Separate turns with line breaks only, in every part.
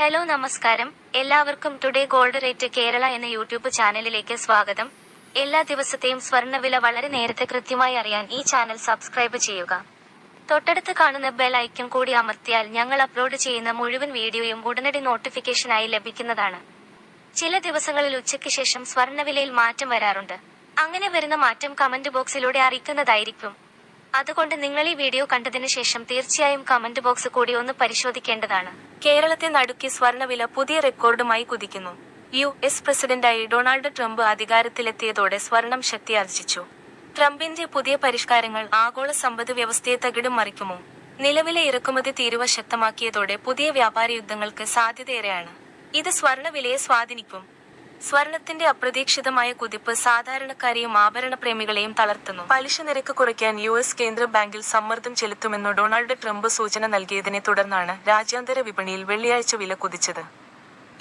Hello നമസ്കാരം, എല്ലാവർക്കും today gold rate Kerala എന്ന യൂട്യൂബ് ചാനലിലേക്ക് സ്വാഗതം. എല്ലാ ദിവസത്തെയും സ്വർണ്ണവില വളരെ നേരത്തെ കൃത്യമായി അറിയാൻ ഈ ചാനൽ സബ്സ്ക്രൈബ് ചെയ്യുക. തൊട്ടടുത്ത് കാണുന്ന ബെൽ ഐക്കൺ കൂടി അമർത്തിയാൽ ഞങ്ങൾ അപ്ലോഡ് ചെയ്യുന്ന മുഴുവൻ വീഡിയോയും ഉടനടി നോട്ടിഫിക്കേഷനായി ലഭിക്കുന്നതാണ്. ചില ദിവസങ്ങളിൽ ഉച്ചയ്ക്ക് ശേഷം സ്വർണ്ണവിലയിൽ മാറ്റം വരാറുണ്ട്. അങ്ങനെ വരുന്ന മാറ്റം കമന്റ് ബോക്സിലൂടെ അറിയിക്കുന്നതായിരിക്കും. അതുകൊണ്ട് നിങ്ങൾ ഈ വീഡിയോ കണ്ടതിന് ശേഷം തീർച്ചയായും കമന്റ് ബോക്സ് കൂടി ഒന്ന് പരിശോധിക്കേണ്ടതാണ്. കേരളത്തെ നടുക്കി സ്വർണ്ണവില പുതിയ റെക്കോർഡുമായി കുതിക്കുന്നു. US പ്രസിഡന്റായി ഡൊണാൾഡ് ട്രംപ് അധികാരത്തിലെത്തിയതോടെ സ്വർണം ശക്തിയാർജിച്ചു. ട്രംപിന്റെ പുതിയ പരിഷ്കാരങ്ങൾ ആഗോള സമ്പദ് വ്യവസ്ഥയെ തകിടം മറിക്കുമോ? നിലവിലെ ഇറക്കുമതി തീരുവ ശക്തമാക്കിയതോടെ പുതിയ വ്യാപാര യുദ്ധങ്ങൾക്ക് സാധ്യതയേറെയാണ്. ഇത് സ്വർണ്ണവിലയെ സ്വാധീനിക്കും. സ്വർണത്തിന്റെ അപ്രതീക്ഷിതമായ കുതിപ്പ് സാധാരണക്കാരെയും ആഭരണപ്രേമികളെയും തളർത്തുന്നു. പലിശ നിരക്ക് കുറയ്ക്കാൻ US കേന്ദ്ര ബാങ്കിൽ സമ്മർദ്ദം ചെലുത്തുമെന്ന് ഡൊണാൾഡ് ട്രംപ് സൂചന നൽകിയതിനെ തുടർന്നാണ് രാജ്യാന്തര വിപണിയിൽ വെള്ളിയാഴ്ച വില കുതിച്ചത്.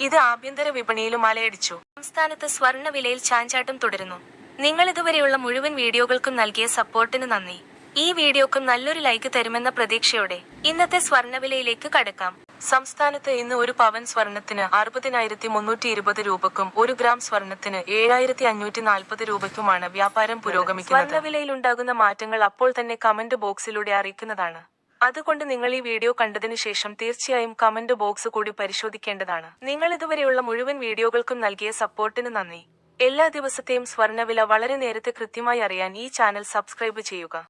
ഇത് ആഭ്യന്തര വിപണിയിലും അലയടിച്ചു. സംസ്ഥാനത്ത് സ്വർണ്ണവിലയിൽ ചാഞ്ചാട്ടം തുടരുന്നു. നിങ്ങൾ ഇതുവരെയുള്ള മുഴുവൻ വീഡിയോകൾക്കും നൽകിയ സപ്പോർട്ടിന് നന്ദി. ഈ വീഡിയോക്കും നല്ലൊരു ലൈക്ക് തരുമെന്ന പ്രതീക്ഷയോടെ ഇന്നത്തെ സ്വർണ്ണവിലയിലേക്ക് കടക്കാം. സംസ്ഥാനത്ത് ഇന്ന് ഒരു പവൻ സ്വർണത്തിന് 60,320 രൂപക്കും 1 ഗ്രാം സ്വർണത്തിന് 7,540 രൂപയ്ക്കുമാണ് വ്യാപാരം പുരോഗമിക്കുന്നത്. സ്വർണ്ണവിലയിലുണ്ടാകുന്ന മാറ്റങ്ങൾ അപ്പോൾ തന്നെ കമന്റ് ബോക്സിലൂടെ അറിയിക്കുന്നതാണ്. അതുകൊണ്ട് നിങ്ങൾ ഈ വീഡിയോ കണ്ടതിനു ശേഷം തീർച്ചയായും കമന്റ് ബോക്സ് കൂടി പരിശോധിക്കേണ്ടതാണ്. നിങ്ങൾ ഇതുവരെയുള്ള മുഴുവൻ വീഡിയോകൾക്കും നൽകിയ സപ്പോർട്ടിന് നന്ദി. എല്ലാ ദിവസത്തെയും സ്വർണ്ണവില വളരെ നേരത്തെ കൃത്യമായി അറിയാൻ ഈ ചാനൽ സബ്സ്ക്രൈബ് ചെയ്യുക.